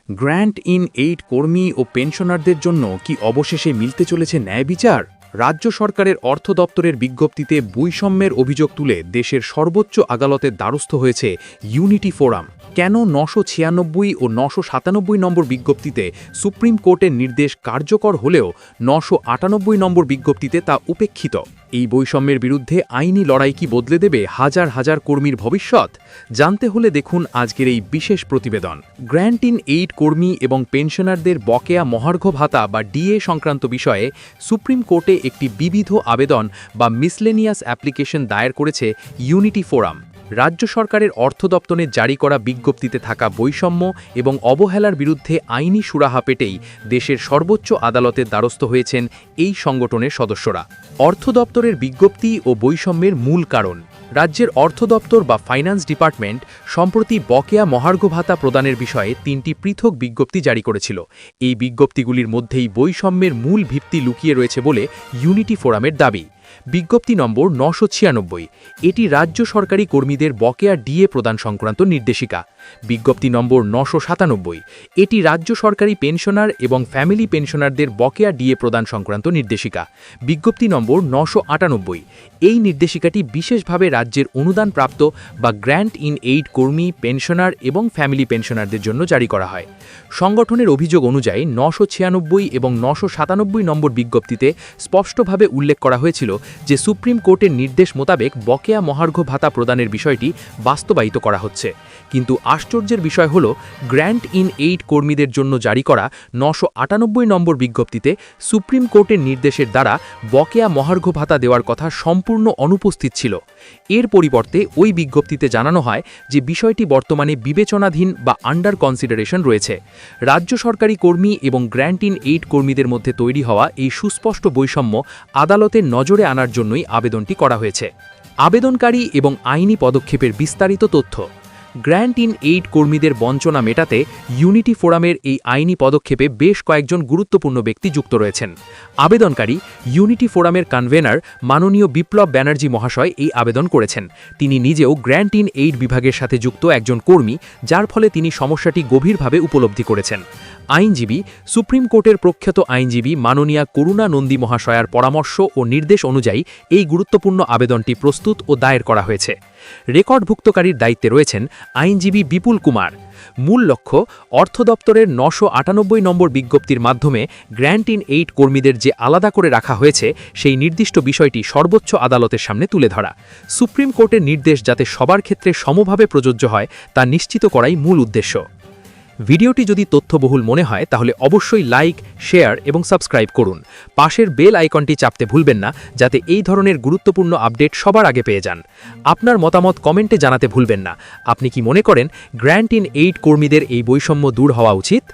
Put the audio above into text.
Grant in aid কর্মী ও পেনশনারদের জন্য কি অবশেষে মিলতে চলেছে ন্যায় বিচার? রাজ্য সরকারের অর্থ দপ্তরের বিজ্ঞপ্তিতে বৈষম্যের অভিযোগ তুলে দেশের সর্বোচ্চ আদালতের দ্বারস্থ হয়েছে ইউনিটি ফোরাম। কেন ৯৯৬ ও ৯৯৭ নম্বর বিজ্ঞপ্তিতে সুপ্রিম কোর্টের নির্দেশ কার্যকর হলেও ৯৯৮ নম্বর বিজ্ঞপ্তিতে তা উপেক্ষিত? এই বৈষম্যের বিরুদ্ধে আইনি লড়াই কি বদলে দেবে হাজার হাজার কর্মীর ভবিষ্যৎ? জানতে হলে দেখুন আজকের এই বিশেষ প্রতিবেদন। গ্র্যান্ট ইন এইড কর্মী এবং পেনশনারদের বকেয়া মহার্ঘ ভাতা বা ডিএ সংক্রান্ত বিষয়ে সুপ্রিম কোর্টে একটি বিবিধ আবেদন বা মিসলেনিয়াস অ্যাপ্লিকেশন দায়ের করেছে ইউনিটি ফোরাম। রাজ্য সরকারের অর্থ দপ্তরে জারি করা বিজ্ঞপ্তিতে থাকা বৈষম্য এবং অবহেলার বিরুদ্ধে আইনি সুরাহা পেতেই দেশের সর্বোচ্চ আদালতের দ্বারস্থ হয়েছেন এই সংগঠনের সদস্যরা। অর্থ দপ্তরের বিজ্ঞপ্তি ও বৈষম্যের মূল কারণ। রাজ্যের অর্থ দপ্তর বা ফাইন্যান্স ডিপার্টমেন্ট সম্প্রতি বকেয়া মহার্ঘ ভাতা প্রদানের বিষয়ে ৩টি পৃথক বিজ্ঞপ্তি জারি করেছিল। এই বিজ্ঞপ্তিগুলির মধ্যেই বৈষম্যের মূল ভিত্তি লুকিয়ে রয়েছে বলে ইউনিটি ফোরামের দাবি। বিজ্ঞপ্তি নম্বর ৯৯৬, এটি রাজ্য সরকারি কর্মীদের বকেয়া ডিএ প্রদান সংক্রান্ত নির্দেশিকা। বিজ্ঞপ্তি নম্বর ৯৯৭, এটি রাজ্য সরকারি পেনশনার এবং ফ্যামিলি পেনশনারদের বকেয়া ডিএ প্রদান সংক্রান্ত নির্দেশিকা। বিজ্ঞপ্তি নম্বর ৯৯৮, এই নির্দেশিকাটি বিশেষভাবে রাজ্যের অনুদানপ্রাপ্ত বা গ্র্যান্ট ইন এইড কর্মী, পেনশনার এবং ফ্যামিলি পেনশনারদের জন্য জারি করা হয়। সংগঠনের অভিযোগ অনুযায়ী ৯৯৬ এবং ৯৯৭ নম্বর বিজ্ঞপ্তিতে স্পষ্টভাবে উল্লেখ করা হয়েছিল যে সুপ্রিম কোর্টের নির্দেশ মোতাবেক বকেয়া মহার্ঘ ভাতা প্রদানের বিষয়টি বাস্তবায়িত করা হচ্ছে। কিন্তু আশ্চর্যের বিষয় হল, গ্র্যান্ট ইন এইড কর্মীদের জন্য জারি করা ৯৯৮ নম্বর বিজ্ঞপ্তিতে সুপ্রিম কোর্টের নির্দেশের দ্বারা বকেয়া মহার্ঘ ভাতা দেওয়ার কথা সম্পূর্ণ অনুপস্থিত ছিল। এর পরিবর্তে ওই বিজ্ঞপ্তিতে জানানো হয় যে বিষয়টি বর্তমানে বিবেচনাধীন বা আন্ডার কনসিডারেশন রয়েছে। রাজ্য সরকারি কর্মী এবং গ্র্যান্ট ইন এইড কর্মীদের মধ্যে তৈরি হওয়া এই সুস্পষ্ট বৈষম্য আদালতের নজরে আনার জন্যই আবেদনটি করা হয়েছে। আবেদনকারী এবং আইনি পদক্ষেপের বিস্তারিত তথ্য। গ্র্যান্ট ইন এইড কর্মীদের বঞ্চনা মেটাতে ইউনিটি ফোরামের এই আইনি পদক্ষেপে বেশ কয়েকজন গুরুত্বপূর্ণ ব্যক্তি যুক্ত রয়েছেন। আবেদনকারী ইউনিটি ফোরামের কনভেনার মাননীয় বিপ্লব ব্যানার্জি মহাশয় এই আবেদন করেছেন। তিনি নিজেও গ্র্যান্ট ইন এইড বিভাগের সাথে যুক্ত একজন কর্মী, যার ফলে তিনি সমস্যাটি গভীরভাবে উপলব্ধি করেছেন। আইনজীবী সুপ্রিম কোর্টের প্রখ্যাত আইনজীবী মাননীয়া করুণা নন্দী মহাশয়ার পরামর্শ ও নির্দেশ অনুযায়ী এই গুরুত্বপূর্ণ আবেদনটি প্রস্তুত ও দায়ের করা হয়েছে। রেকর্ডভুক্তকারীর দায়িত্বে রয়েছেন আইনজীবী বিপুল কুমার। মূল লক্ষ্য, অর্থ দপ্তরের ৯৯৮ নম্বর বিজ্ঞপ্তির মাধ্যমে গ্র্যান্ট ইন এইড কর্মীদের যে আলাদা করে রাখা হয়েছে সেই নির্দিষ্ট বিষয়টি সর্বোচ্চ আদালতের সামনে তুলে ধরা। সুপ্রিম কোর্টের নির্দেশ যাতে সবার ক্ষেত্রে সমভাবে প্রযোজ্য হয় তা নিশ্চিত করাই মূল উদ্দেশ্য। ভিডিওটি যদি তথ্যবহুল মনে হয় তাহলে অবশ্যই লাইক, শেয়ার এবং সাবস্ক্রাইব করুন। পাশের বেল আইকনটি চাপতে ভুলবেন না, যাতে এই ধরনের গুরুত্বপূর্ণ আপডেট সবার আগে পেয়ে যান। আপনার মতামত কমেন্টে জানাতে ভুলবেন না। আপনি কি মনে করেন গ্র্যান্ট ইন এইড কর্মীদের এই বৈষম্য দূর হওয়া উচিত?